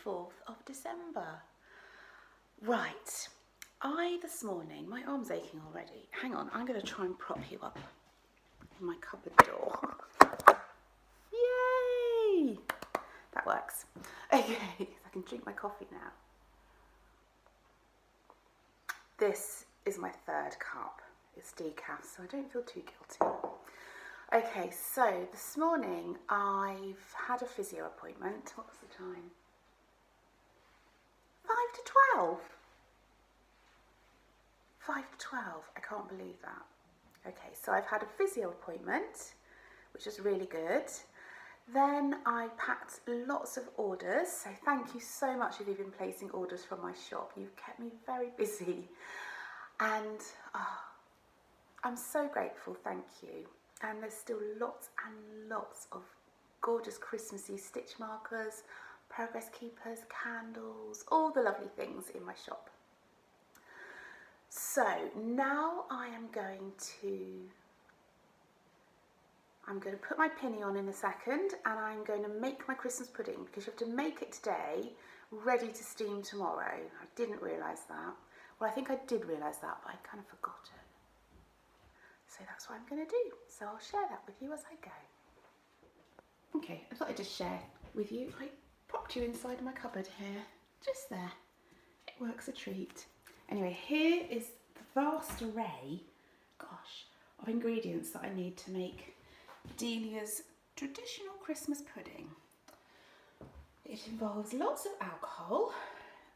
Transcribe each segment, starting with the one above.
24th of December. Right, this morning, my arm's aching already. Hang on, I'm going to try and prop you up in my cupboard door. Yay! That works. Okay, I can drink my coffee now. This is my third cup. It's decaf, so I don't feel too guilty. Okay, so this morning I've had a physio appointment. What's the time? 5 to 12. 5 to 12. I can't believe that. Okay, so I've had a physio appointment, which was really good. Then I packed lots of orders. So thank you so much if you've been placing orders from my shop. You've kept me very busy. And I'm so grateful, thank you. And there's still lots and lots of gorgeous Christmassy stitch markers, progress keepers, candles, all the lovely things in my shop. So now I'm going to put my pinny on in a second, and I'm going to make my Christmas pudding, because you have to make it today, ready to steam tomorrow. I didn't realise that. Well, I think I did realise that, but I kind of forgot it. So that's what I'm going to do. So I'll share that with you as I go. Okay, I thought I'd just share with you. I popped you inside my cupboard here, just there. It works a treat. Anyway, here is the vast array, of ingredients that I need to make Delia's traditional Christmas pudding. It involves lots of alcohol,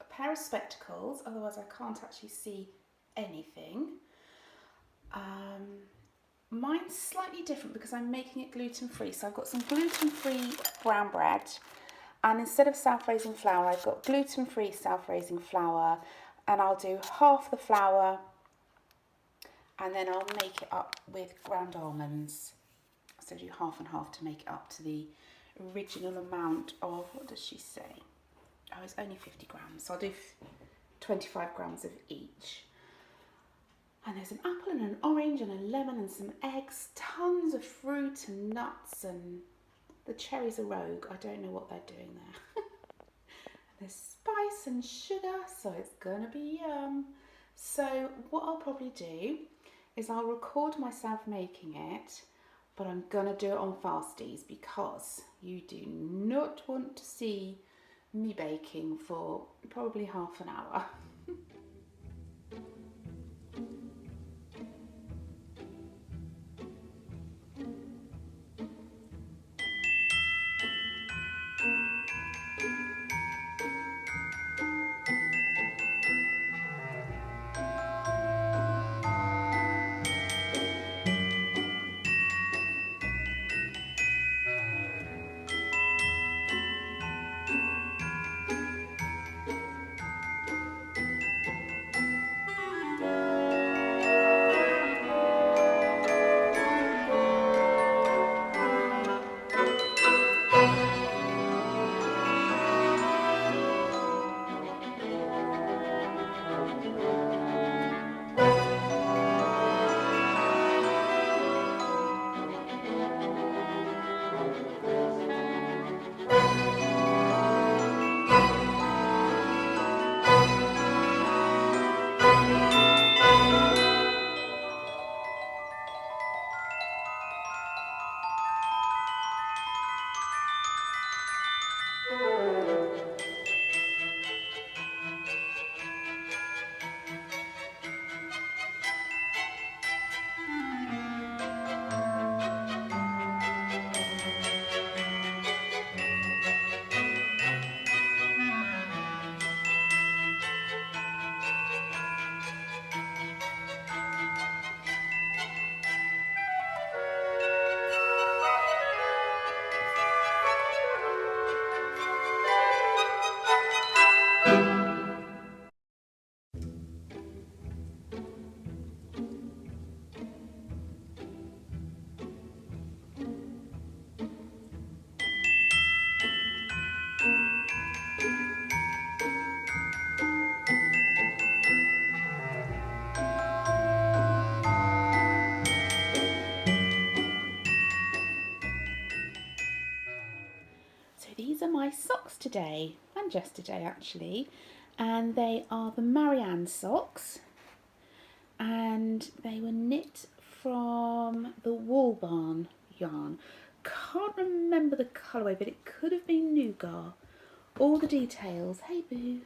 a pair of spectacles, otherwise I can't actually see anything. Mine's slightly different because I'm making it gluten-free. So I've got some gluten-free brown bread, and instead of self-raising flour, I've got gluten-free self-raising flour, and I'll do half the flour, and then I'll make it up with ground almonds. So do half and half to make it up to the original amount of, what does she say? Oh, it's only 50 grams. So I'll do 25 grams of each. And there's an apple and an orange and a lemon and some eggs, tons of fruit and nuts, and the cherries are rogue. I don't know what they're doing there. There's spice and sugar, so it's gonna be yum. So what I'll probably do is I'll record myself making it, but I'm gonna do it on fasties because you do not want to see me baking for probably half an hour. These are my socks today. I and yesterday actually, and they are the Marianne socks, and they were knit from the Wool Barn yarn. Can't remember the colourway, but it could have been Nougat. All the details, hey boo,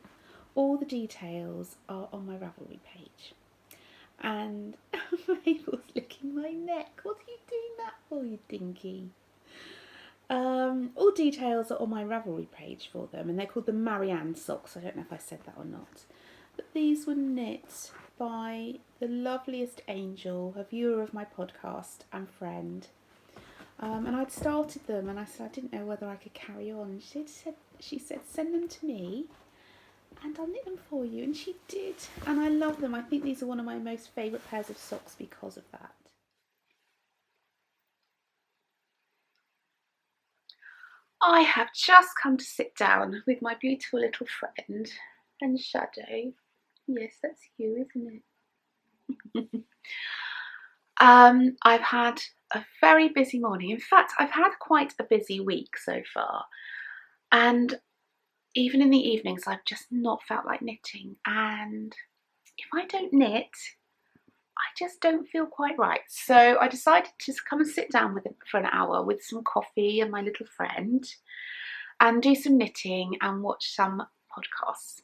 all the details are on my Ravelry page. And Mabel's licking my neck. What are you doing that for, you dinky? All details are on my Ravelry page for them, and they're called the Marianne socks. I don't know if I said that or not. But these were knit by the loveliest Angel, a viewer of my podcast and friend. And I'd started them, and I said I didn't know whether I could carry on. She said send them to me, and I'll knit them for you, and she did. And I love them. I think these are one of my most favourite pairs of socks because of that. I have just come to sit down with my beautiful little friend and Shadow. Yes, that's you, isn't it? I've had a very busy morning. In fact, I've had quite a busy week so far. And even in the evenings, I've just not felt like knitting. And if I don't knit, I just don't feel quite right. So I decided to come and sit down with him for an hour with some coffee and my little friend and do some knitting and watch some podcasts.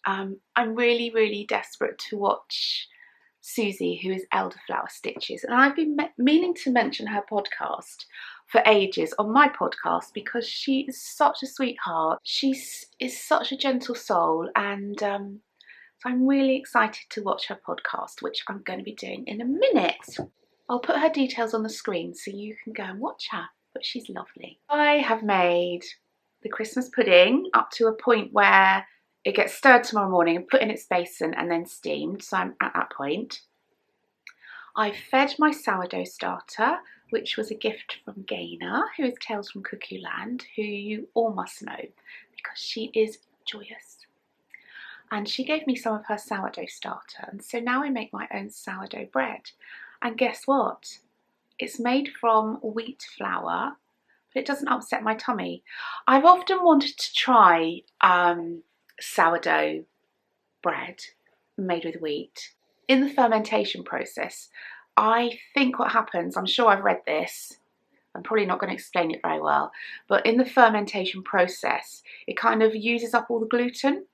I'm really, really desperate to watch Susie, who is Elderflower Stitches, and I've been meaning to mention her podcast for ages on my podcast because she is such a sweetheart. She is such a gentle soul, and so I'm really excited to watch her podcast, which I'm going to be doing in a minute. I'll put her details on the screen so you can go and watch her, but she's lovely. I have made the Christmas pudding up to a point where it gets stirred tomorrow morning and put in its basin and then steamed, so I'm at that point. I fed my sourdough starter, which was a gift from Gaynor, who is Tales from Cuckoo Land, who you all must know because she is joyous. And she gave me some of her sourdough starter, and so now I make my own sourdough bread. And guess what? It's made from wheat flour, but it doesn't upset my tummy. I've often wanted to try sourdough bread made with wheat. In the fermentation process, I think what happens, I'm sure I've read this, I'm probably not going to explain it very well, but in the fermentation process, it kind of uses up all the gluten.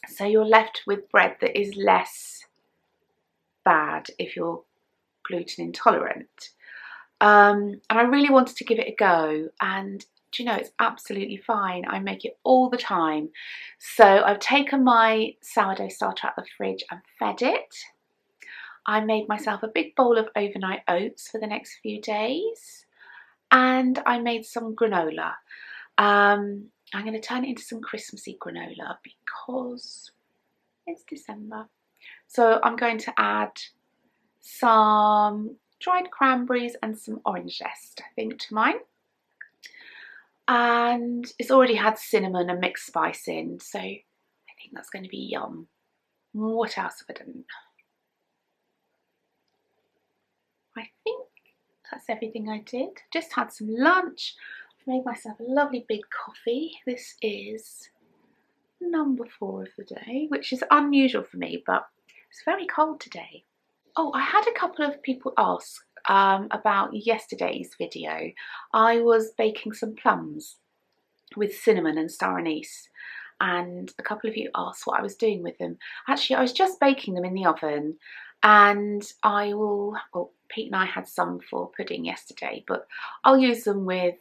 So you're left with bread that is less bad if you're gluten intolerant. And I really wanted to give it a go, and do you know, it's absolutely fine. I make it all the time. So I've taken my sourdough starter out of the fridge and fed it. I made myself a big bowl of overnight oats for the next few days, and I made some granola. I'm going to turn it into some Christmassy granola because it's December. So I'm going to add some dried cranberries and some orange zest, I think, to mine. And it's already had cinnamon and mixed spice in, so I think that's going to be yum. What else have I done? I think that's everything I did. Just had some lunch. I've made myself a lovely big coffee. This is number 4 of the day, which is unusual for me, but it's very cold today. Oh, I had a couple of people ask about yesterday's video. I was baking some plums with cinnamon and star anise, and a couple of you asked what I was doing with them. Actually, I was just baking them in the oven, and well, Pete and I had some for pudding yesterday, but I'll use them with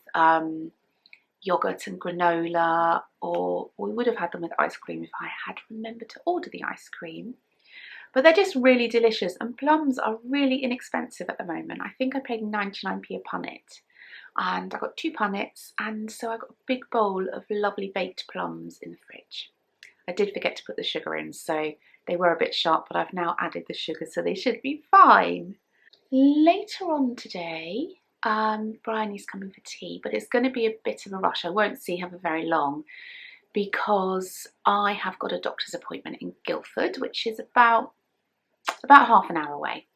yogurt and granola, or we would have had them with ice cream if I had remembered to order the ice cream. But they're just really delicious, and plums are really inexpensive at the moment. I think I paid 99p a punnet, and I got 2 punnets, and so I got a big bowl of lovely baked plums in the fridge. I did forget to put the sugar in, so they were a bit sharp, but I've now added the sugar, so they should be fine. Later on today, Bryony's coming for tea, but it's going to be a bit of a rush. I won't see her for very long because I have got a doctor's appointment in Guildford, which is about half an hour away.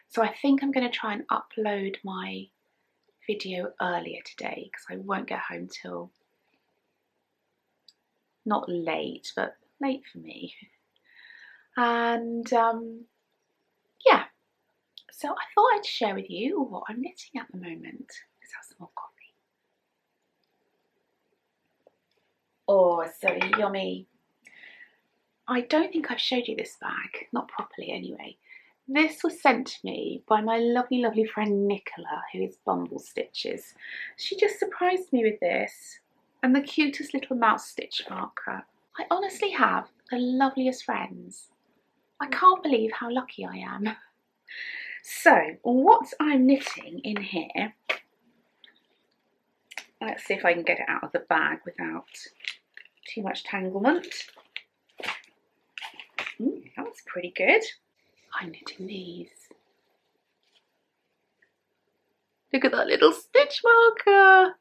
So I think I'm going to try and upload my video earlier today because I won't get home till, not late, but late for me. And yeah, so I thought I'd share with you what I'm knitting at the moment. Let's have some more coffee. Oh, so yummy. I don't think I've showed you this bag, not properly anyway. This was sent to me by my lovely, lovely friend Nicola, who is Bumble Stitches. She just surprised me with this and the cutest little mouse stitch marker. I honestly have the loveliest friends. I can't believe how lucky I am. So, what I'm knitting in here, let's see if I can get it out of the bag without too much tanglement. That's pretty good. I'm knitting these. Look at that little stitch marker.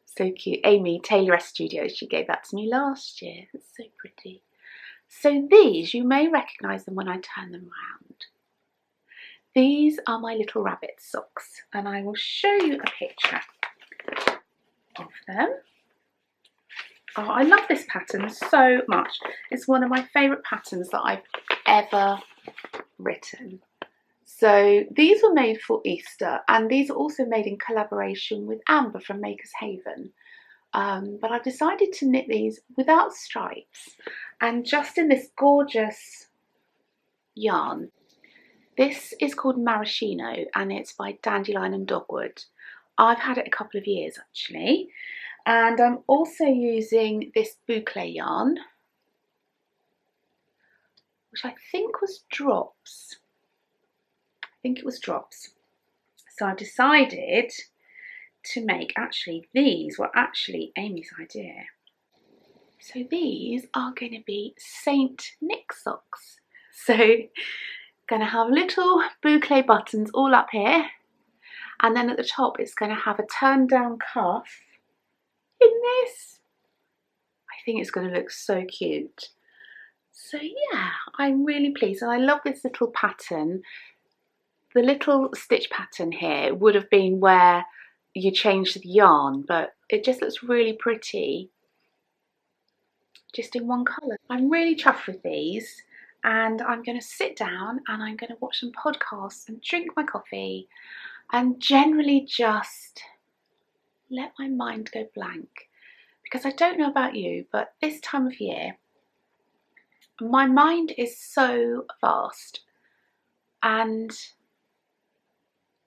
So cute. Amy, Taylor S Studios, she gave that to me last year. It's so pretty. So these, you may recognise them when I turn them round. These are my little rabbit socks, and I will show you a picture of them. Oh, I love this pattern so much. It's one of my favourite patterns that I've ever written. So these were made for Easter, and these are also made in collaboration with Amber from Makers Haven. But I've decided to knit these without stripes and just in this gorgeous yarn. This is called Maraschino and it's by Dandelion and Dogwood. I've had it a couple of years actually, and I'm also using this boucle yarn, which I think was Drops. I think it was Drops. So I've decided to make, actually these were actually Amy's idea. So these are going to be Saint Nick socks. So going to have little boucle buttons all up here, and then at the top it's going to have a turned down cuff in this. I think it's going to look so cute. So yeah, I'm really pleased, and I love this little pattern. The little stitch pattern here would have been where you change the yarn, but it just looks really pretty just in one colour. I'm really chuffed with these, and I'm going to sit down and I'm going to watch some podcasts and drink my coffee and generally just let my mind go blank, because I don't know about you, but this time of year my mind is so vast and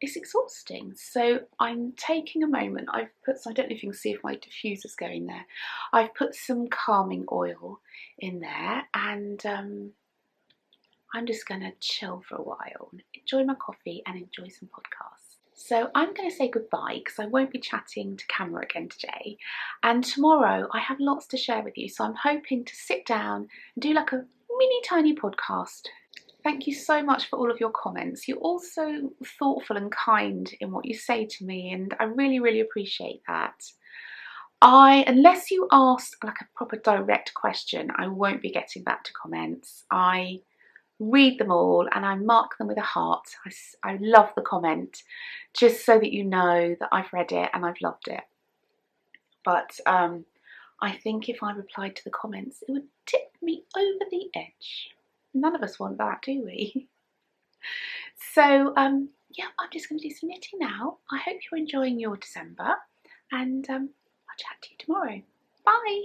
it's exhausting. So I'm taking a moment. I've put, so I don't know if you can see if my diffuser's going there. I've put some calming oil in there, and I'm just going to chill for a while, enjoy my coffee and enjoy some podcasts. So I'm going to say goodbye because I won't be chatting to camera again today, and tomorrow I have lots to share with you, so I'm hoping to sit down and do like a mini tiny podcast. Thank you so much for all of your comments. You're all so thoughtful and kind in what you say to me, and I really, really appreciate that. Unless you ask like a proper direct question, I won't be getting back to comments. I read them all and I mark them with a heart. I love the comment, just so that you know that I've read it and I've loved it. But I think if I replied to the comments, it would tip me over the edge. None of us want that, do we? So yeah, I'm just going to do some knitting now. I hope you're enjoying your December, and I'll chat to you tomorrow. Bye!